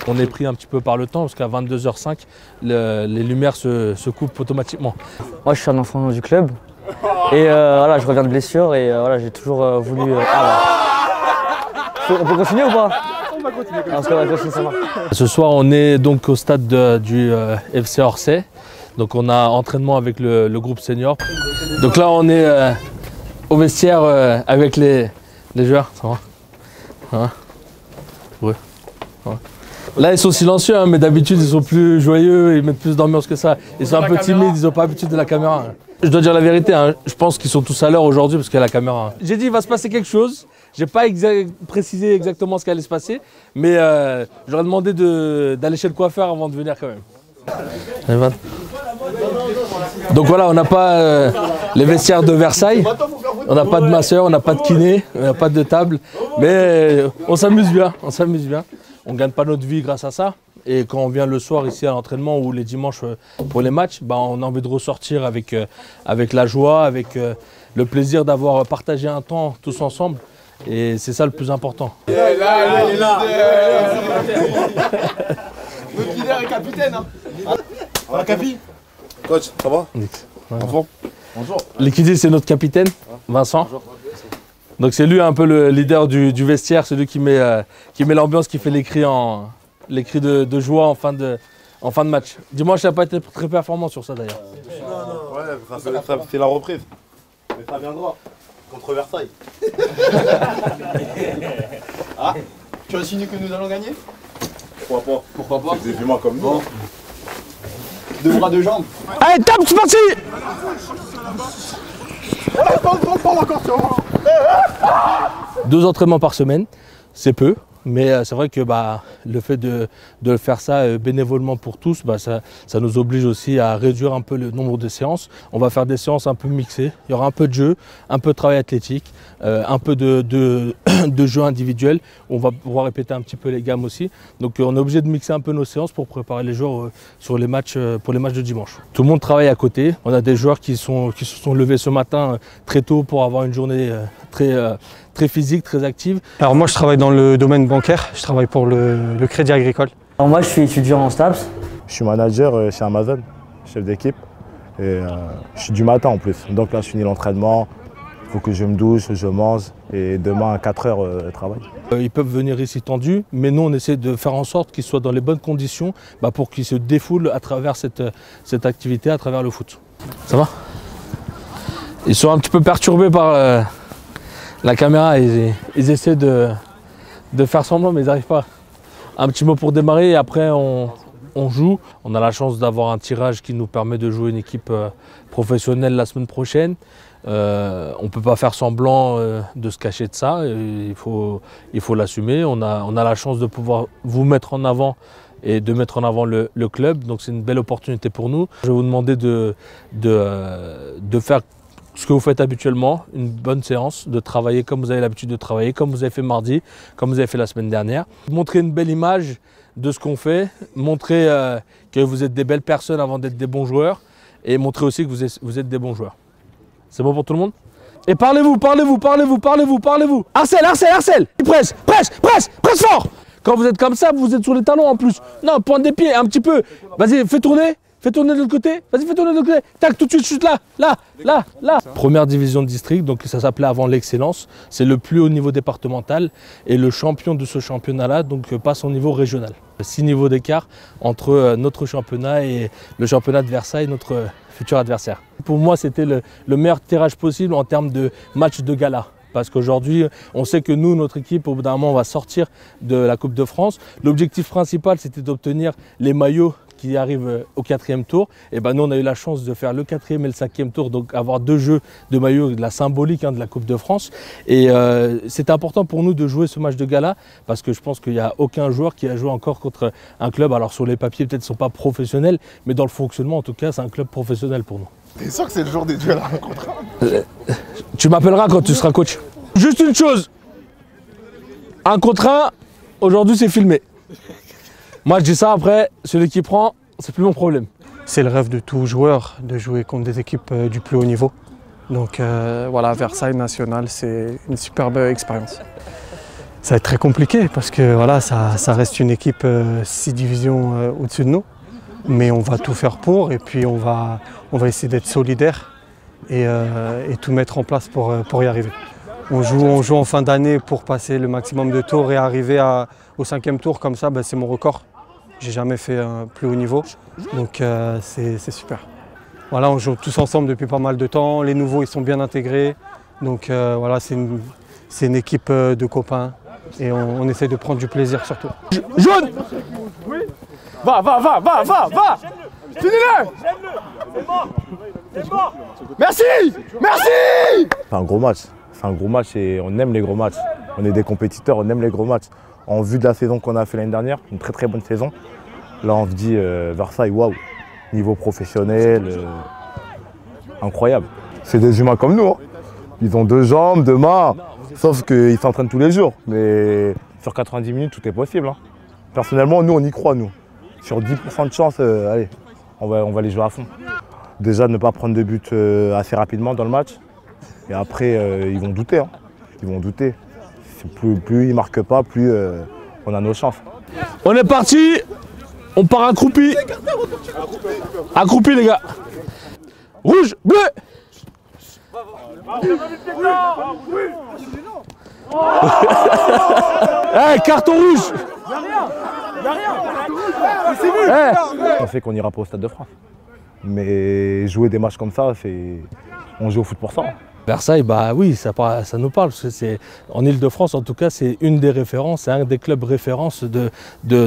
On est pris un petit peu par le temps parce qu'à 22h05, les lumières se coupent automatiquement. Moi, je suis un enfant du club et voilà, je reviens de blessure et voilà, j'ai toujours voulu. On peut continuer ou pas? On va continuer. Parce qu'on va continuer, ça marche. Ce soir, on est donc au stade du FC Orsay. Donc on a entraînement avec le groupe senior. Donc là, on est au vestiaire avec les joueurs. Ça va? Hein? Ouais. Ouais. Là, ils sont silencieux, hein, mais d'habitude, ils sont plus joyeux, ils mettent plus d'ambiance que ça. Ils sont un peu timides, ils n'ont pas l'habitude de la caméra. Je dois dire la vérité, hein, je pense qu'ils sont tous à l'heure aujourd'hui parce qu'il y a la caméra. J'ai dit, il va se passer quelque chose. Je n'ai pas précisé exactement ce qui allait se passer, mais j'aurais demandé d'aller chez le coiffeur avant de venir quand même. Donc voilà, on n'a pas les vestiaires de Versailles, on n'a pas de masseur, on n'a pas de kiné, on n'a pas de table, mais on s'amuse bien, on s'amuse bien. On ne gagne pas notre vie grâce à ça. Et quand on vient le soir ici à l'entraînement ou les dimanches pour les matchs, bah, on a envie de ressortir avec la joie, avec le plaisir d'avoir partagé un temps tous ensemble. Et c'est ça le plus important. Il est là, il est là. Notre leader est capitaine. Hein. Voilà, Capi. Coach, ça va? Bonjour. Bonjour. Liquidi, c'est notre capitaine, Vincent. Bonjour. Donc c'est lui un peu le leader du vestiaire, c'est lui qui met l'ambiance, qui fait les cris de joie en fin de match. Dimanche, il n'a pas été très performant sur ça d'ailleurs. Ouais, c'est la reprise. Mais ça viendra. Contre Versailles. Ah, tu as insinué que nous allons gagner? Pourquoi pas? Pourquoi pas? C'est des humains comme nous. Deux bras, deux jambes. Allez, tape, c'est parti! Deux entraînements par semaine, c'est peu. Mais c'est vrai que le fait de faire ça bénévolement pour tous, ça nous oblige aussi à réduire un peu le nombre de séances. On va faire des séances un peu mixées. Il y aura un peu de jeu, un peu de travail athlétique, un peu de jeu individuel. On va pouvoir répéter un petit peu les gammes aussi. Donc on est obligé de mixer un peu nos séances pour préparer les joueurs pour les matchs de dimanche. Tout le monde travaille à côté. On a des joueurs qui se sont levés ce matin très tôt pour avoir une journée très physique, très active. Alors moi je travaille dans le domaine bancaire, je travaille pour le Crédit Agricole. Alors moi je suis étudiant en STAPS. Je suis manager chez Amazon, chef d'équipe. Et je suis du matin en plus. Donc là je finis l'entraînement, il faut que je me douche, je mange et demain à 4 h travail. Ils peuvent venir ici tendus, mais nous on essaie de faire en sorte qu'ils soient dans les bonnes conditions pour qu'ils se défoulent à travers cette activité, à travers le foot. Ça va? Ils sont un petit peu perturbés par la caméra, ils essaient de faire semblant, mais ils n'arrivent pas. Un petit mot pour démarrer et après on joue. On a la chance d'avoir un tirage qui nous permet de jouer une équipe professionnelle la semaine prochaine. On ne peut pas faire semblant de se cacher de ça, il faut l'assumer. On a la chance de pouvoir vous mettre en avant et de mettre en avant le club, donc c'est une belle opportunité pour nous. Je vais vous demander de faire ce que vous faites habituellement, une bonne séance, de travailler comme vous avez l'habitude de travailler, comme vous avez fait mardi, comme vous avez fait la semaine dernière. Montrer une belle image de ce qu'on fait, montrer que vous êtes des belles personnes avant d'être des bons joueurs et montrer aussi que vous êtes des bons joueurs. C'est bon pour tout le monde? Et parlez-vous! Harcèle! Presse fort! Quand vous êtes comme ça, vous êtes sur les talons en plus. Non, pointe des pieds, un petit peu. Vas-y, fais tourner de l'autre côté. Vas-y, fais tourner de l'autre côté. Tac, tout de suite, chute là. Première division de district, donc ça s'appelait avant l'excellence. C'est le plus haut niveau départemental. Et le champion de ce championnat-là passe au niveau régional. 6 niveaux d'écart entre notre championnat et le championnat de Versailles, notre futur adversaire. Pour moi, c'était le meilleur tirage possible en termes de match de gala. Parce qu'aujourd'hui, on sait que nous, notre équipe, au bout d'un moment, on va sortir de la Coupe de France. L'objectif principal, c'était d'obtenir les maillots qui arrivent au 4e tour. Et nous, on a eu la chance de faire le 4e et le 5e tour, donc avoir 2 jeux de maillots, de la symbolique de la Coupe de France. Et c'est important pour nous de jouer ce match de gala, parce que je pense qu'il n'y a aucun joueur qui a joué encore contre un club. Alors sur les papiers, peut-être ils ne sont pas professionnels, mais dans le fonctionnement, en tout cas, c'est un club professionnel pour nous. T'es sûr que c'est le jour des duels à 1 contre 1? Tu m'appelleras quand tu seras coach. Juste une chose, 1 contre 1, aujourd'hui c'est filmé. Moi je dis ça, après, celui qui prend, c'est plus mon problème. C'est le rêve de tout joueur de jouer contre des équipes du plus haut niveau. Donc voilà, Versailles National, c'est une superbe expérience. Ça va être très compliqué parce que voilà, ça reste une équipe 6 divisions au-dessus de nous. Mais on va tout faire pour et puis on va essayer d'être solidaire et tout mettre en place pour y arriver. On joue en fin d'année pour passer le maximum de tours et arriver au 5e tour comme ça, c'est mon record. J'ai jamais fait un plus haut niveau, donc c'est super. Voilà, on joue tous ensemble depuis pas mal de temps, les nouveaux ils sont bien intégrés, donc voilà, c'est une équipe de copains et on essaie de prendre du plaisir surtout. Jaune. Oui. Va. Finis-le. Merci. C'est un gros match. C'est un gros match et on aime les gros matchs. On est des compétiteurs, on aime les gros matchs. En vue de la saison qu'on a fait l'année dernière, une très bonne saison. Là on se dit Versailles, waouh, niveau professionnel, incroyable. C'est des humains comme nous, hein. Ils ont 2 jambes, 2 mains, sauf qu'ils s'entraînent tous les jours. Mais sur 90 minutes, tout est possible, hein. Personnellement, nous on y croit, nous. Sur 10% de chance, allez, on va les jouer à fond. Déjà ne pas prendre de but assez rapidement dans le match. Et après, ils vont douter, hein. Ils vont douter. Plus ils ne marquent pas, plus on a nos chances. On est parti. On part accroupi. Accroupi les gars. Rouge, bleu. Hey, carton rouge. On sait qu'on n'ira pas au Stade de France. Mais jouer des matchs comme ça, on joue au foot pour ça. Versailles, bah oui, ça nous parle. Parce que en Ile-de-France, en tout cas, c'est une des références, c'est un des clubs références de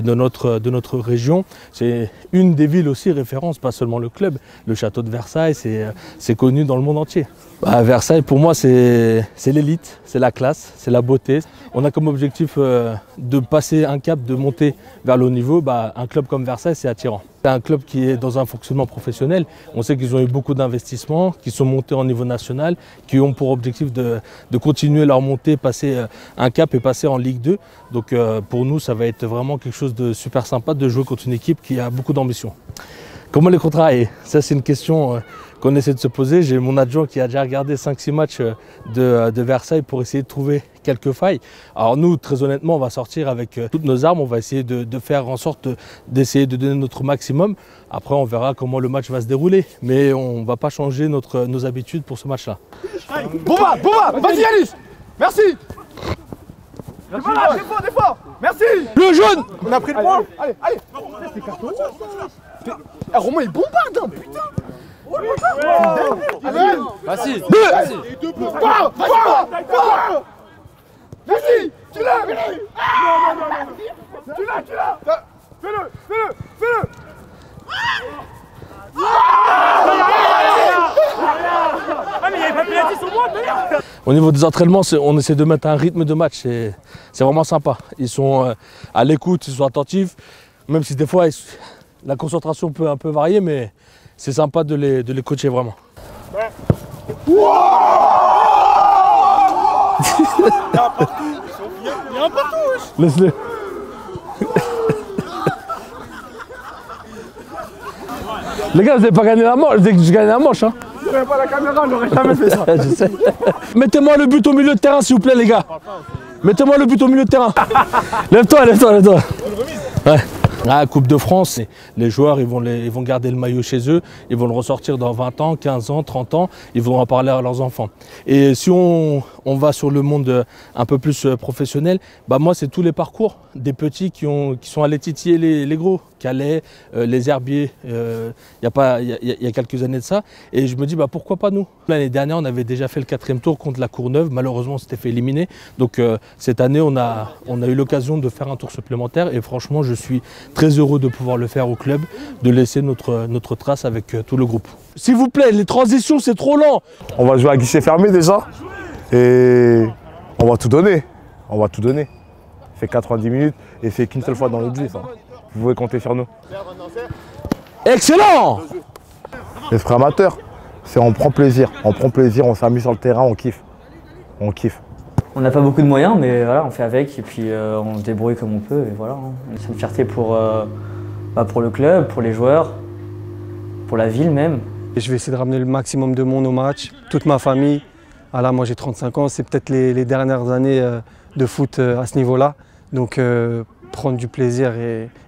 notre région. C'est une des villes aussi références, pas seulement le club. Le château de Versailles, c'est connu dans le monde entier. Bah, Versailles, pour moi, c'est l'élite, c'est la classe, c'est la beauté. On a comme objectif de passer un cap, de monter vers le haut niveau. Bah, un club comme Versailles, c'est attirant. C'est un club qui est dans un fonctionnement professionnel. On sait qu'ils ont eu beaucoup d'investissements, qui sont montés au niveau national, qui ont pour objectif de continuer leur montée, passer un cap et passer en Ligue 2. Donc pour nous, ça va être vraiment quelque chose de super sympa de jouer contre une équipe qui a beaucoup d'ambition. Comment les contrarier? Ça, c'est une question qu'on essaie de se poser. J'ai mon adjoint qui a déjà regardé 5-6 matchs de Versailles pour essayer de trouver quelques failles. Alors nous, très honnêtement, on va sortir avec toutes nos armes. On va essayer de faire en sorte d'essayer de donner notre maximum. Après, on verra comment le match va se dérouler. Mais on ne va pas changer nos habitudes pour ce match-là. Bomba, vas-y Alice. Merci. Voilà, des fois. Merci. Le jaune. On a pris le point. Allez. C'est carton. Romain il bombarde, hein, putain. Vas-y. Deux points. Vas-y. Tu l'as. Fais-le. Au niveau des entraînements, on essaie de mettre un rythme de match. C'est vraiment sympa. Ils sont à l'écoute, ils sont attentifs. Même si des fois, la concentration peut un peu varier, mais c'est sympa de les coacher vraiment. Il y a un partout. Laisse-le. Les gars, vous n'avez pas gagné la manche. Dès que je gagne la manche, hein. Si j'avais pas la caméra, on n'aurait jamais fait ça. Je sais. Mettez-moi le but au milieu de terrain, s'il vous plaît, les gars. Mettez-moi le but au milieu de terrain. Lève-toi. Ouais. Ah, Coupe de France, les joueurs ils vont garder le maillot chez eux, ils vont le ressortir dans 20 ans, 15 ans, 30 ans, ils vont en parler à leurs enfants. Et si on va sur le monde un peu plus professionnel, bah moi c'est tous les parcours des petits qui sont allés titiller les gros, Calais, les Herbiers, il y a quelques années de ça. Et je me dis bah pourquoi pas nous. L'année dernière on avait déjà fait le 4e tour contre la Courneuve, malheureusement on s'était fait éliminer. Donc cette année on a eu l'occasion de faire un tour supplémentaire et franchement je suis très heureux de pouvoir le faire au club, de laisser notre trace avec tout le groupe. S'il vous plaît, les transitions c'est trop lent. On va jouer à guichet fermé déjà et on va tout donner. Ça fait 90 minutes et c'est qu'une seule fois dans notre vie ça. Vous pouvez compter sur nous. Excellent. L'esprit amateur, c'est on prend plaisir, on s'amuse sur le terrain, on kiffe. On n'a pas beaucoup de moyens, mais voilà, on fait avec et puis on se débrouille comme on peut. Et voilà, hein. C'est une fierté pour le club, pour les joueurs, pour la ville même. Et je vais essayer de ramener le maximum de monde au match, toute ma famille. Ah là, moi j'ai 35 ans, c'est peut-être les dernières années de foot à ce niveau-là. Donc prendre du plaisir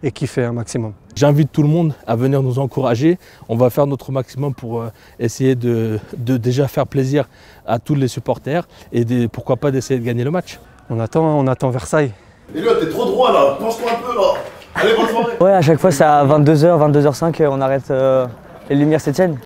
et kiffer un maximum. J'invite tout le monde à venir nous encourager. On va faire notre maximum pour essayer de déjà faire plaisir à tous les supporters et pourquoi pas d'essayer de gagner le match. On attend Versailles. Et lui, t'es trop droit là, penche-toi un peu là. Allez, bonne soirée. Ouais, à chaque fois c'est à 22h, 22h05, on arrête les lumières s'éteignent.